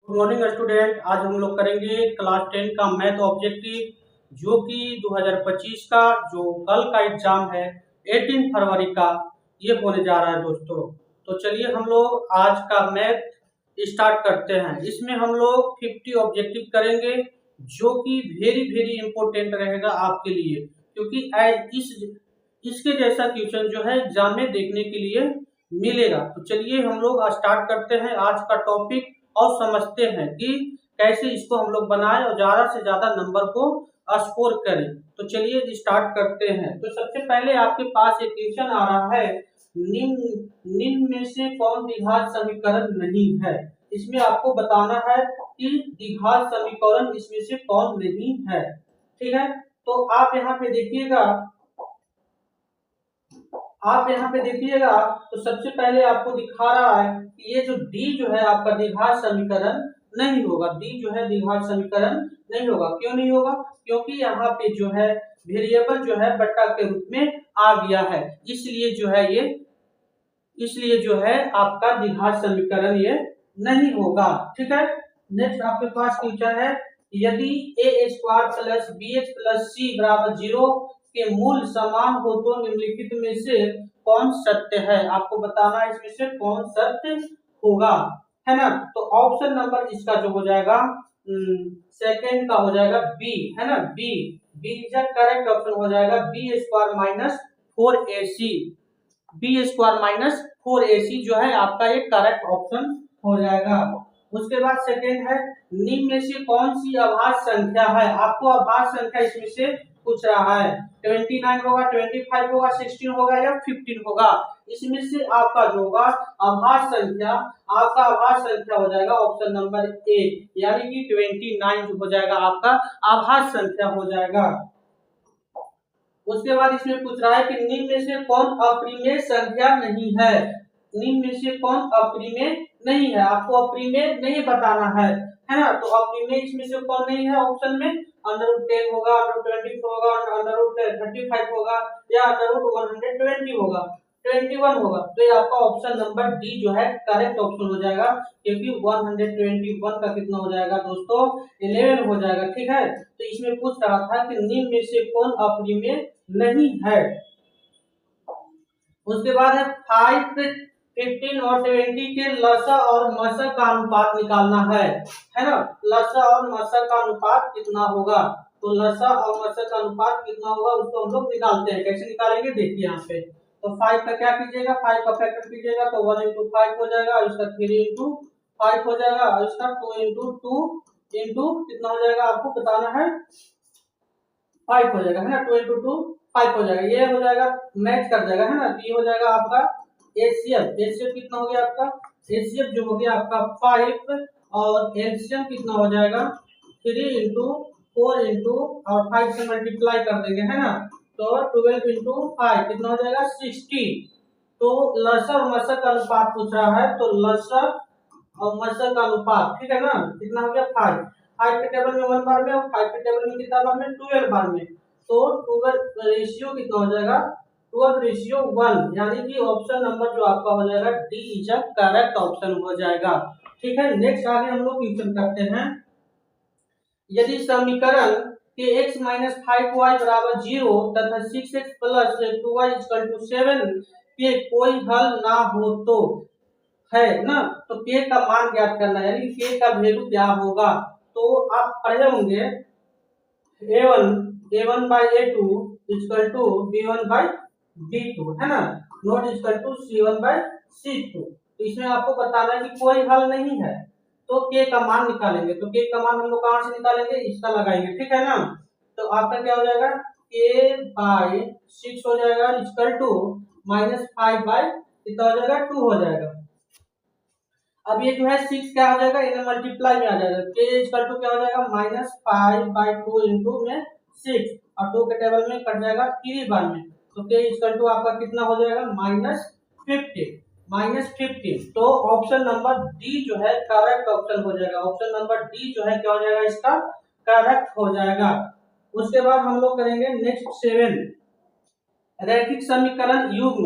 Good morning student. आज हम लोग करेंगे क्लास 10 का मैथ ऑब्जेक्टिव जो कि 2025 का जो कल का एग्जाम है 18 फरवरी का ये होने जा रहा है दोस्तों। तो चलिए हम लोग आज का मैथ स्टार्ट करते हैं। इसमें हम लोग 50 ऑब्जेक्टिव करेंगे जो कि वेरी वेरी इंपॉर्टेंट रहेगा आपके लिए, क्योंकि इसके जैसा क्वेश्चन जो है एग्जाम में देखने के लिए मिलेगा। तो चलिए हम लोग स्टार्ट करते हैं आज का टॉपिक और समझते हैं कि कैसे इसको हम लोग बनाएं और ज्यादा से ज्यादा नंबर को स्कोर करें। तो चलिए स्टार्ट करते हैं। तो सबसे पहले आपके पास एक क्वेश्चन आ रहा है, निम्न निम्न में से कौन द्विघात समीकरण नहीं है। इसमें आपको बताना है कि द्विघात समीकरण इसमें से कौन नहीं है। ठीक है, तो आप यहाँ पे देखिएगा तो सबसे पहले आपको दिखा रहा है कि ये जो डी जो है आपका द्विघात समीकरण नहीं होगा। डी जो है द्विघात समीकरण नहीं होगा। क्यों नहीं होगा? क्योंकि यहाँ पे जो है वेरिएबल जो है बट्टा के रूप में आ गया है, इसलिए जो है आपका द्विघात समीकरण ये नहीं होगा। ठीक है, नेक्स्ट आपके पास क्वेश्चन है, यदि a square plus b x plus c बराबर 0 के मूल समान हो तो निम्नलिखित में से कौन सत्य है। आपको बताना है इसमें से कौन सत्य होगा, है ना। तो ऑप्शन नंबर इसका जो हो जाएगा सेकंड का हो जाएगा बी, है ना। बी इज करेक्ट ऑप्शन हो जाएगा। B square minus 4ac, B square minus 4ac जो है आपका ये करेक्ट ऑप्शन हो जाएगा। उसके बाद सेकंड है, निम्न में से कौन सी अभाज्य संख्या है। आपको अभाज्य संख्या इसमें से पूछ रहा है, 29 होगा, 25 होगा, 16 होगा या 15 होगा। इसमें से आपका जो होगा अभाज्य संख्या, आपका अभाज्य संख्या हो जाएगा ऑप्शन नंबर ए, यानी कि 29 जो हो जाएगा आपका अभाज्य संख्या हो जाएगा। उसके बाद इसमें पूछ रहा है कि निम्न में से कौन अप्रिमेय संख्या नहीं है। निम्न में से कौन अप्रिमेय नहीं है, आपको अप्रिमेय नहीं बताना है ना। तो अप्रिमेय इसमें से कौन नहीं है ऑप्शन में, √10 होगा, √24 होगा, √35 होगा या √120 होगा, 21 होगा। तो ये आपका ऑप्शन नंबर डी जो है करेक्ट ऑप्शन हो जाएगा, क्योंकि 121 का कितना हो जाएगा दोस्तों, 11 हो जाएगा। ठीक है, तो इसमें पूछ रहा था कि निम्न में से कौन अप्रिमेय नहीं है। उसके बाद है 5, 15 और 20 के लसा और मसा का अनुपात निकालना है ना। लसा और मसा का अनुपात कितना होगा, तो लसा और मसा का अनुपात कितना होगा उसको हम लोग निकालते हैं। कैसे निकालेंगे देखिए यहाँ पे, तो 5 का क्या कीजिएगा, 5 का फैक्टर कीजिएगा तो 1 × 5 हो जाएगा, और इसका 3 × 5 हो जाएगा, और इसका 2 × 2 कितना हो जाएगा आपको बताना है, 5 हो जाएगा, है ना। 2 × 2 5 हो जाएगा, ये हो जाएगा मैच कर जाएगा, है ना। ये हो जाएगा आपका एचसीएफ कितना हो गया आपका, एचसीएफ जो हो गया आपका 5, और एलसीएम कितना हो जाएगा 3 × 4 और 5 से मल्टीप्लाई कर देंगे, है ना। तो 12 × 5 कितना हो जाएगा 60। तो लसा और मसा का अनुपात पूछ रहा है, तो लसा और मसा का अनुपात, ठीक है ना, कितना हो गया 5 के टेबल में 1 बार में, और 5 के टेबल में कितना बार में 12 बार में। तो 12 रेशियो कितना हो जाएगा 12:1, यानी कि ऑप्शन नंबर जो आपका हो जाएगा D is a correct option हो जाएगा। ठीक है, नेक्स्ट आगे हम लोग क्वेश्चन करते हैं, यदि समीकरण के x - 5y = 0 तथा 6x + 2y = 7 के कोई हल ना हो तो, है ना। तो k का मान ज्ञात करना है, यानी k का वैल्यू क्या होगा। तो आप पढ़े होंगे a1/a2 = b1/b2, है ना, नॉट = c1/c2। तो इसमें आपको बताना है कि कोई हल नहीं है, तो k का मान निकालेंगे। तो k का मान हम लोग कहां से निकालेंगे, इसका लगाएंगे, ठीक है ना। तो आपका क्या हो जाएगा k/6 हो जाएगा -5 कितना हो जाएगा 2 हो जाएगा। अब ये जो है 6 क्या हो जाएगा, इन्हें मल्टीप्लाई में आ जाएगा, k क्या हो जाएगा -5/2 में 6, और 2 के टेबल में कट जाएगा 3 बार में। तो k आपका कितना हो जाएगा -15। तो ऑप्शन नंबर डी जो है करेक्ट ऑप्शन हो जाएगा। ऑप्शन नंबर डी जो है क्या हो जाएगा, इसका करेक्ट हो जाएगा। उसके बाद हम लोग करेंगे नेक्स्ट 7, रैखिक समीकरण युग्म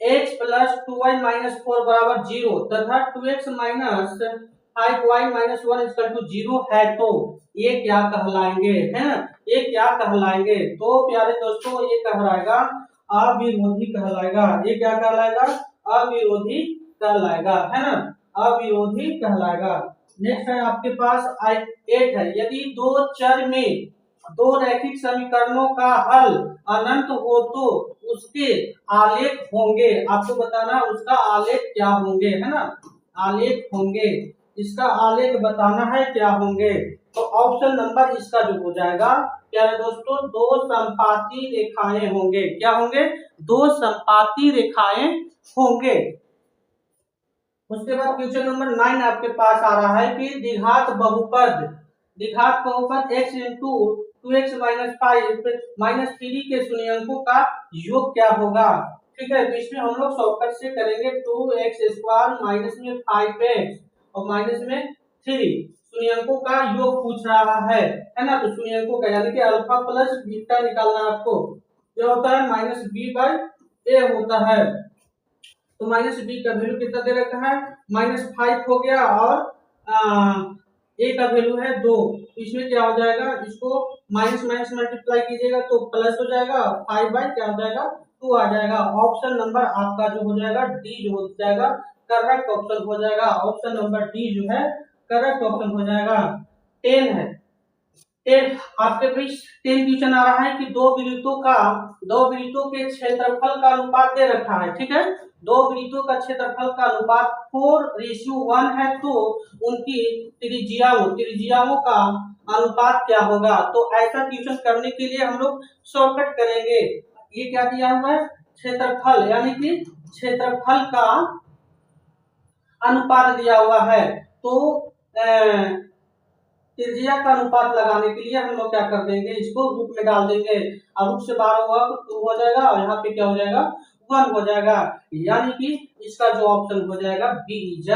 x + 2y - 4 = 0 तथा 2x - 5y-1 इक्वल टू 0 है तो ये क्या कहलाएंगे, है ना, ये क्या कहलाएंगे, तो प्यारे दोस्तों ये कहलाएगा अविरोधी कहलाएगा। ये क्या कहलाएगा, अविरोधी कहलाएगा, है ना, अविरोधी कहलाएगा। नेक्स्ट है आपके पास 8 है, यदि दो चर में दो रैखिक समीकरणों का हल अनंत हो तो उसके आलेख होंगे। आपको बताना है उसका आलेख क्या होंगे, है ना, आलेख होंगे, इसका आलेख बताना है क्या होंगे। तो ऑप्शन नंबर इसका जो हो जाएगा प्यारे दोस्तों, दो संपाती रेखाएं होंगे। क्या होंगे, दो संपाती रेखाएं होंगे। उसके बाद क्वेश्चन नंबर 9 आपके पास आ रहा है कि द्विघात बहुपद x इंटू 2x माइनस 5 के शून्यंकों का योग क्या होगा। ठीक है, तो इसमें हम लोग शॉर्टकट से करेंगे, 2x² माइनस में 5x और माइनस में 3 शून्यंकों का योग पूछ रहा है ना, तो शून्यंकों का यानी कि अल्फा प्लस बीटा निकालना है आपको। क्या होता है, माइनस बी बाई ए होता है। तो माइनस बी का वैल्यू कितना दे रखा है, -5 हो गया, और ए का वैल्यू है 2। इसमें क्या हो जाएगा, इसको माइनस माइनस मल्टीप्लाई कीजिएगा तो प्लस हो जाएगा, 5 बाई क्या हो जाएगा 2 आ जाएगा। ऑप्शन नंबर आपका जो हो जाएगा डी जो हो जाएगा करेक्ट ऑप्शन हो जाएगा। ऑप्शन नंबर डी जो है करेक्ट ऑप्शन हो जाएगा। 10 है, 10 आपके बीच 10 क्वेश्चन आ रहा है कि दो वृत्तों के क्षेत्रफल का अनुपात दे रखा है। ठीक है, दो वृत्तों का क्षेत्रफल का अनुपात 4:1 है तो उनकी त्रिज्याओं का अनुपात क्या होगा। तो ऐसा क्वेश्चन करने के लिए हम लोग शॉर्टकट करेंगे। ये क्या दिया हुआ है, क्षेत्रफल, यानी कि क्षेत्रफल का अनुपात दिया हुआ है, तो त्रिज्या का अनुपात लगाने के लिए हम लोग क्या कर देंगे, इसको रूट में डाल देंगे, और रूट से 12 हुआ तो 2 हो जाएगा, और यहाँ पे क्या हो जाएगा 1 हो जाएगा, यानी कि इसका जो ऑप्शन हो जाएगा बी इज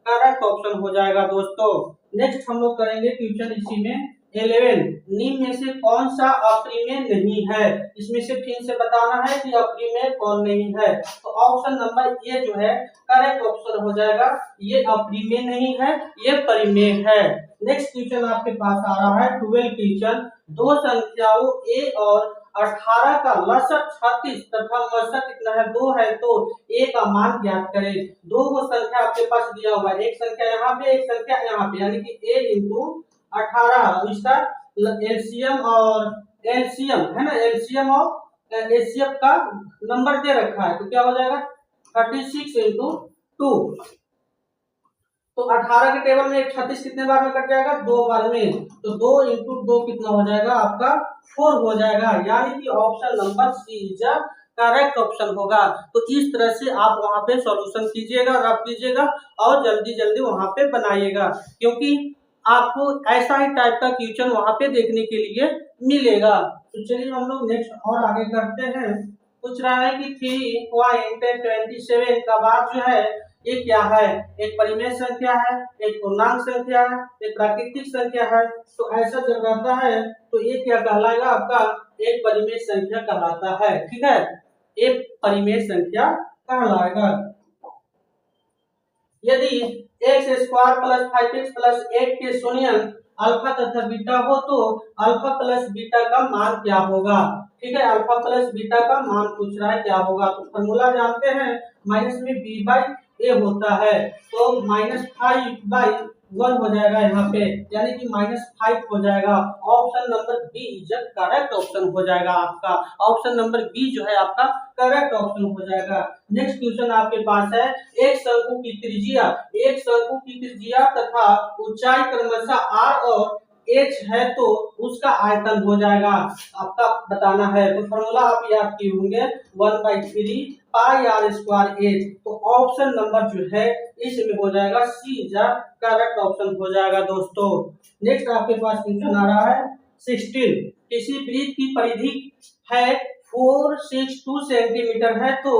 करेक्ट ऑप्शन हो जाएगा दोस्तों। नेक्स्ट हम लोग करेंगे क्वेश्चन इसी में 11, निम्न में से कौन सा अप्रिमेय नहीं है। इसमें से फिर से बताना है कि अप्रिमेय कौन नहीं है। तो ऑप्शन नंबर ए जो है करेक्ट ऑप्शन हो जाएगा, ये अप्रिमेय नहीं है, ये परिमेय है। नेक्स्ट क्वेश्चन आपके पास आ रहा है 12 क्वेश्चन, दो संख्याओं a और 18 का लसक 36 तथा मसक कितना है 2 है तो a का मान ज्ञात करें। दो वो संख्या आपके पास दिया हुआ है, एक संख्या यहाँ पे एक संख्या यहाँ पे, यानी कि a इंटू 18, इसका एलसीएम है ना, एलसीएम और एचसीएफ का नंबर दे रखा है, तो क्या हो जाएगा 36 इंटू 2। तो 18 के टेबल में 36 कितने बार में कट जाएगा, 2 बार में, तो 2 इंटू 2 कितना हो जाएगा आपका 4 हो जाएगा, यानी कि option number C is correct option होगा। तो इस तरह से आप वहां पे सॉल्यूशन कीजिएगा, रब कीजिएगा और जल्दी जल्दी वहां पे बनाइएगा, क्योंकि आपको ऐसा ही टाइप का क्वेश्चन वहां पे देखने के लिए मिलेगा। तो चलिए हम लोग नेक्स्ट और आगे करते हैं। पूछ रहा है कि 3.27 का बाद जो है ये क्या है, एक परिमेय संख्या है, एक पूर्णांक संख्या है, एक प्राकृतिक संख्या है। तो ऐसा जब रहता है तो ये क्या कहलाएगा आपका, एक परिमेय संख्या कहलाता है। ठीक है, एक परिमेय संख्या कहलाएगा। यदि x² प्लस 5x प्लस 8 के शून्यंक अल्फा तथा बीटा हो तो अल्फा प्लस बीटा का मान क्या होगा। ठीक है, अल्फा प्लस बीटा का मान पूछ रहा है क्या होगा। तो फॉर्मूला जानते हैं, माइनस में b बाई ए होता है, तो -5/1 हो जाएगा यहाँ पे, यानी कि -5 हो जाएगा। ऑप्शन नंबर बी जब करेक्ट ऑप्शन हो जाएगा आपका, ऑप्शन नंबर बी जो है आपका करेक्ट ऑप्शन हो जाएगा। नेक्स्ट क्वेश्चन आपके पास है, एक शंकु की त्रिज्या तथा ऊंचाई क्रमशः r और h है तो उसका आयतन हो जाएगा, आपका बताना है। तो फॉर्मूला आप याद किए होंगे 1/3 पाई r स्क्वायर h। तो ऑप्शन नंबर जो है इसमें हो जाएगा सी जा करेक्ट ऑप्शन हो जाएगा दोस्तों। नेक्स्ट आपके पास क्वेश्चन आ रहा है 16, किसी वृत्त की परिधि है 462 सेंटीमीटर है तो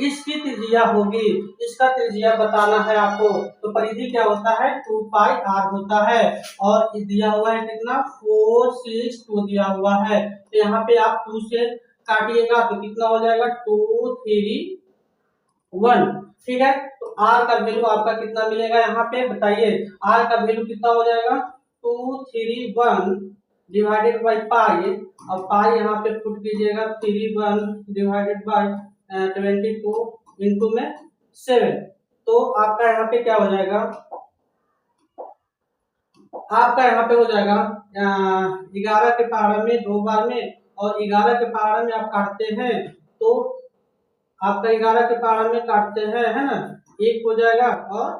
इसकी त्रिज्या होगी, इसका त्रिज्या बताना है आपको। तो परिधि क्या होता है 2 पाई r होता है, और दिया हुआ है कितना 462 दिया हुआ है, तो यहाँ पे आप 2 से काटिएगा तो कितना हो जाएगा 2 3 1। ठीक है, तो आर का वैल्यू आपका कितना मिलेगा यहाँ पे बताइए। आर का वैल्यू कितना हो जाएगा 231 डिवाइडेड बाई पाई, और पाई यहाँ पे पुट कीजिएगा 31 डिवाइडेड बाई 22 इंटू में 7। तो आपका यहाँ पे क्या हो जाएगा, आपका यहाँ पे हो जाएगा 11 के पहाड़ा में 2 बार में, और 11 के पहाड़ा में आप काटते हैं तो आपका 11 के पहाड़ा में काटते हैं, है ना, 1 हो जाएगा और